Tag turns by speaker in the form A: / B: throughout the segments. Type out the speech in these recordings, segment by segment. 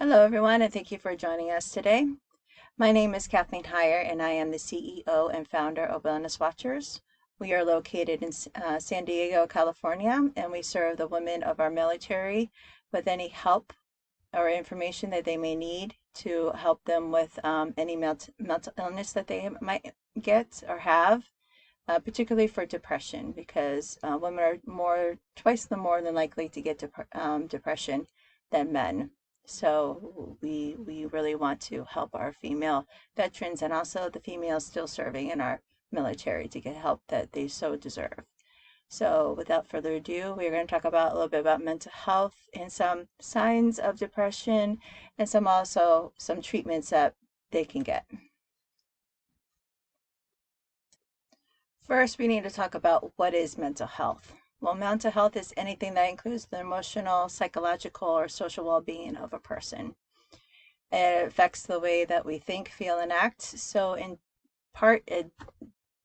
A: Hello, everyone, and thank you for joining us today. My name is Kathleen Heyer, and I am the CEO and founder of Wellness Watchers. We are located in San Diego, California, and we serve the women of our military with any help or information that they may need to help them with any mental illness that they might get or have, particularly for depression, because women are twice the more than likely to get depression than men. So we really want to help our female veterans and also the females still serving in our military to get help that they so deserve. So without further ado, we're going to talk about a little bit about mental health and some signs of depression and some treatments that they can get. First, we need to talk about what is mental health. Well, mental health is anything that includes the emotional, psychological, or social well-being of a person. It affects the way that we think, feel, and act. So in part,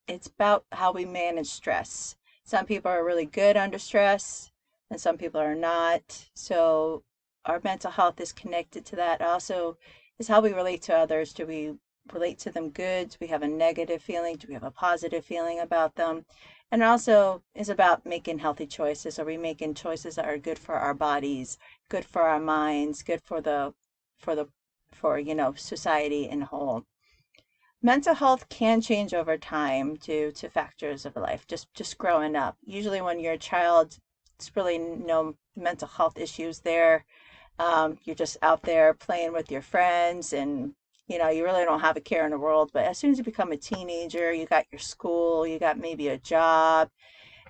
A: it's about how we manage stress. Some people are really good under stress, and some people are not. So our mental health is connected to that. Also, is how we relate to others. Do we relate to them good? Do we have a negative feeling? Do we have a positive feeling about them? And also is about making healthy choices. Are we making choices that are good for our bodies, good for our minds, good for society in whole? Mental health can change over time due to factors of life, just growing up. Usually when you're a child, it's really no mental health issues there. You're just out there playing with your friends and you really don't have a care in the world. But as soon as you become a teenager, you got your school, you got maybe a job.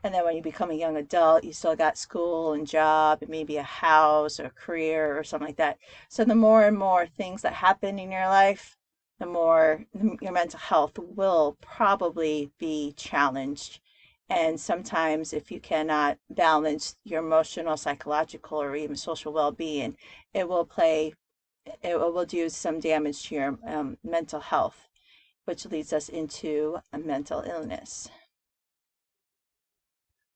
A: And then when you become a young adult, you still got school and job and maybe a house or a career or something like that. So the more and more things that happen in your life, the more your mental health will probably be challenged. And sometimes if you cannot balance your emotional, psychological, or even social well-being, it will do some damage to your mental health, which leads us into a mental illness.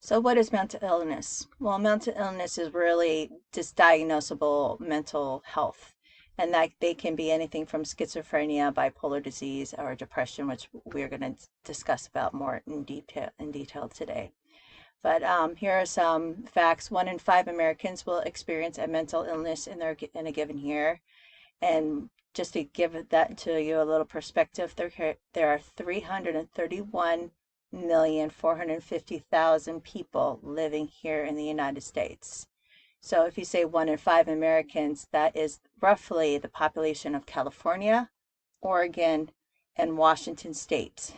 A: So what is mental illness? Well, mental illness is really just diagnosable mental health. And that they can be anything from schizophrenia, bipolar disease, or depression, which we're going to discuss about more in detail today. But here are some facts. 1 in 5 Americans will experience a mental illness in a given year. And just to give that to you a little perspective, there are 331,450,000 people living here in the United States. So if you say 1 in 5 Americans, that is roughly the population of California, Oregon, and Washington State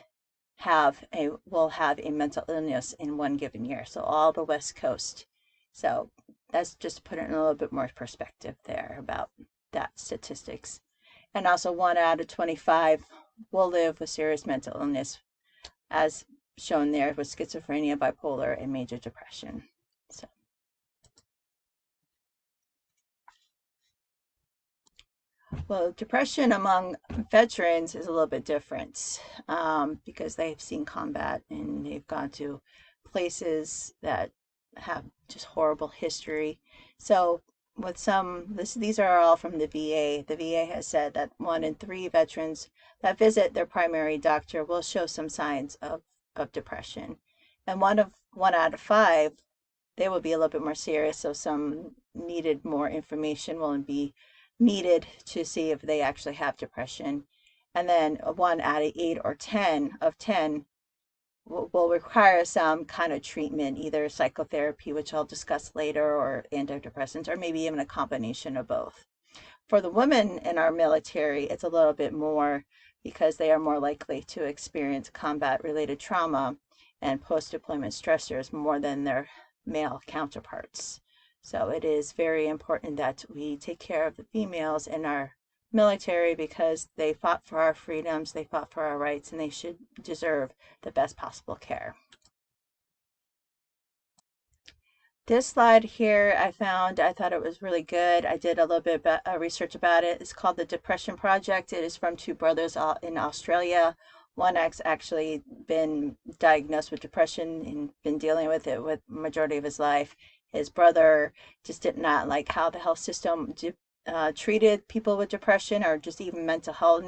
A: will have a mental illness in one given year. So all the West Coast. So that's just to put it in a little bit more perspective there about that statistics. And also 1 out of 25 will live with serious mental illness, as shown there with schizophrenia, bipolar, and major depression. So, well, depression among veterans is a little bit different because they've seen combat and they've gone to places that have just horrible history. So these are all from the VA. The VA has said that 1 in 3 veterans that visit their primary doctor will show some signs of depression. And 1 out of 5, they will be a little bit more serious. So some needed more information will be needed to see if they actually have depression. And then 1 out of 8 or 10 will require some kind of treatment, either psychotherapy, which I'll discuss later, or antidepressants, or maybe even a combination of both. For the women in our military, it's a little bit more because they are more likely to experience combat-related trauma and post-deployment stressors more than their male counterparts. So it is very important that we take care of the females in our military because they fought for our freedoms, they fought for our rights, and they should deserve the best possible care. This slide here I thought it was really good. I did a little bit of research about it. It's called the Depression Project. It is from 2 brothers in Australia. One has actually been diagnosed with depression and been dealing with it with majority of his life. His brother just did not like how the health system treated people with depression or just even mental health,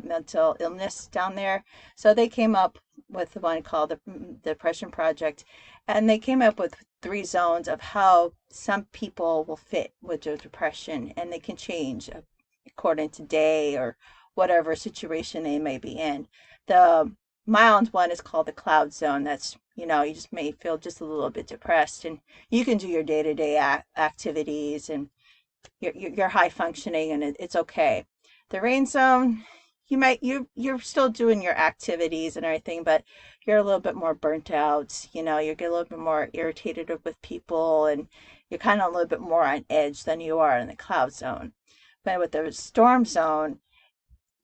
A: mental illness down there. So they came up with the one called the Depression Project, and they came up with 3 zones of how some people will fit with their depression, and they can change according to day or whatever situation they may be in. The mild one is called the cloud zone. That's, you just may feel just a little bit depressed, and you can do your day-to-day activities, and you're high functioning, and it's okay. The rain zone, you're still doing your activities and everything, but you're a little bit more burnt out. You get a little bit more irritated with people, and you're kind of a little bit more on edge than you are in the cloud zone. But with the storm zone,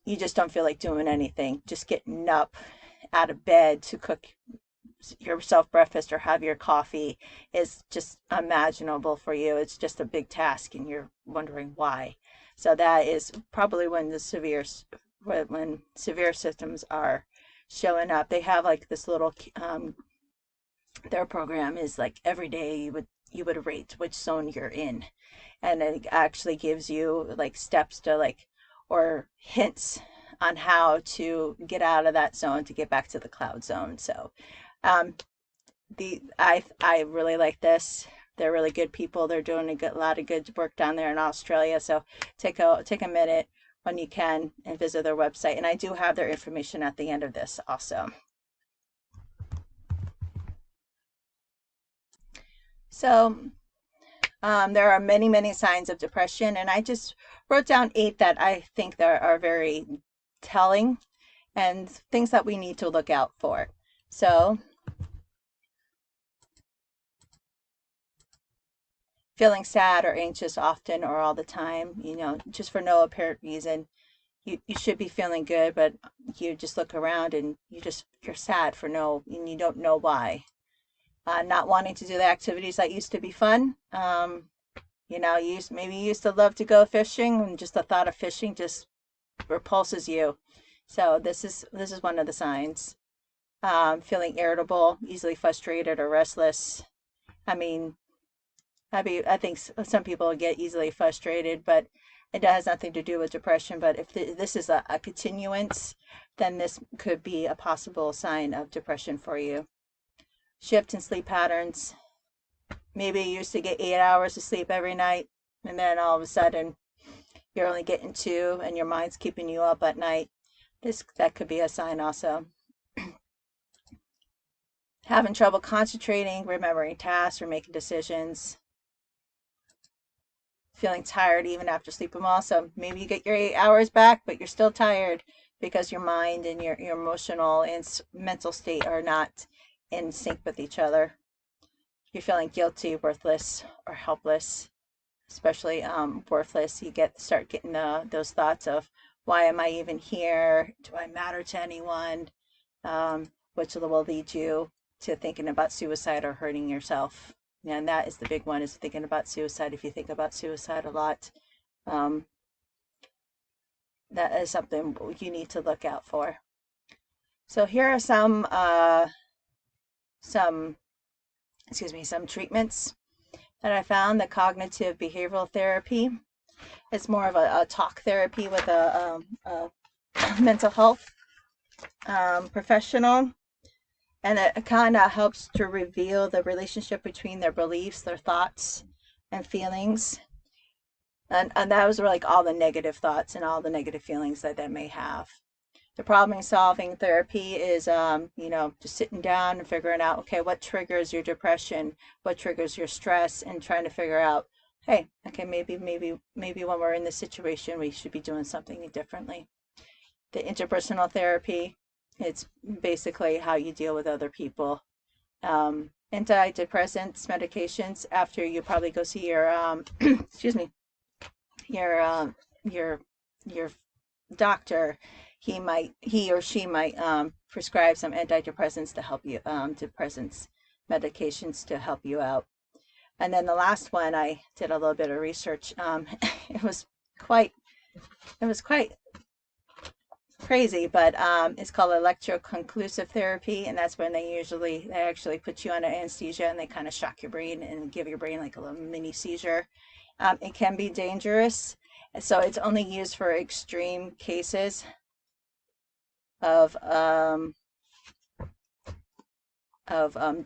A: you just don't feel like doing anything. Just getting up out of bed to cook yourself breakfast or have your coffee is just unimaginable for you. It's just a big task, and you're wondering why. So that is probably when severe symptoms are showing up. They have like this little their program is like every day you would rate which zone you're in, and it actually gives you like steps to like or hints on how to get out of that zone to get back to the cloud zone. So um, I really like this. They're really good people. They're doing a lot of good work down there in Australia. So take a minute when you can and visit their website. And I do have their information at the end of this also. So there are many, many signs of depression, and I just wrote down 8 that I think that are very telling and things that we need to look out for. So feeling sad or anxious often or all the time, just for no apparent reason. You should be feeling good, but you just look around and you're sad and you don't know why. Not wanting to do the activities that used to be fun. Maybe you used to love to go fishing, and just the thought of fishing just repulses you. So this is one of the signs. Feeling irritable, easily frustrated or restless. I mean, I think some people get easily frustrated, but it has nothing to do with depression. But if this is a continuance, then this could be a possible sign of depression for you. Shift in sleep patterns. Maybe you used to get 8 hours of sleep every night, and then all of a sudden you're only getting 2, and your mind's keeping you up at night. That could be a sign also. Having trouble concentrating, remembering tasks, or making decisions. Feeling tired even after sleeping well. So maybe you get your 8 hours back, but you're still tired because your mind and your emotional and mental state are not in sync with each other. You're feeling guilty, worthless, or helpless, especially worthless. You start getting those thoughts of, why am I even here? Do I matter to anyone? Which will lead you to thinking about suicide or hurting yourself. And that is the big one, is thinking about suicide. If you think about suicide a lot, that is something you need to look out for. So here are some treatments that I found. The cognitive behavioral therapy is more of a talk therapy with a mental health professional. And it kind of helps to reveal the relationship between their beliefs, their thoughts, and feelings. And that was like all the negative thoughts and all the negative feelings that they may have. The problem solving therapy is, just sitting down and figuring out, okay, what triggers your depression, what triggers your stress, and trying to figure out, hey, okay, maybe when we're in this situation, we should be doing something differently. The interpersonal therapy, it's basically how you deal with other people. Antidepressants, medications, after you probably go see your, excuse me, your doctor, he or she might prescribe some antidepressants to help you, medications to help you out. And then the last one, I did a little bit of research. It was quite crazy, but it's called electroconvulsive therapy, and that's when they actually put you under anesthesia, and they kind of shock your brain and give your brain like a little mini seizure. It can be dangerous, So it's only used for extreme cases of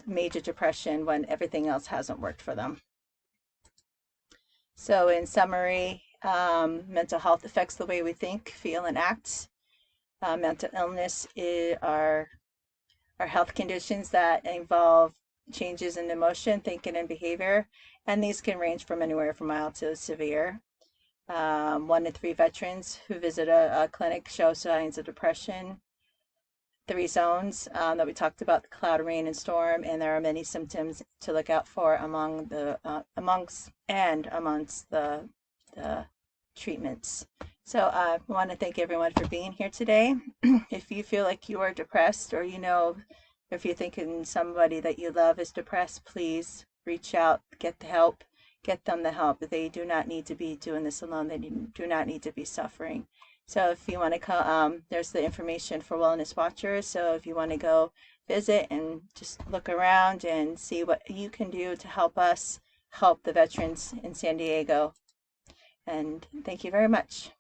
A: major depression when everything else hasn't worked for them. So in summary, mental health affects the way we think, feel, and act. Mental illness are health conditions that involve changes in emotion, thinking, and behavior, and these can range from anywhere from mild to severe. 1 in 3 veterans who visit a clinic show signs of depression. 3 zones that we talked about: the cloud, rain, and storm, and there are many symptoms to look out for amongst the treatments. So I want to thank everyone for being here today. If you feel like you are depressed, or if you're thinking somebody that you love is depressed, please reach out, get the help, get them the help. They do not need to be doing this alone. They do not need to be suffering. So if you want to come, there's the information for Wellness Watchers. So if you want to go visit and just look around and see what you can do to help us help the veterans in San Diego. And thank you very much.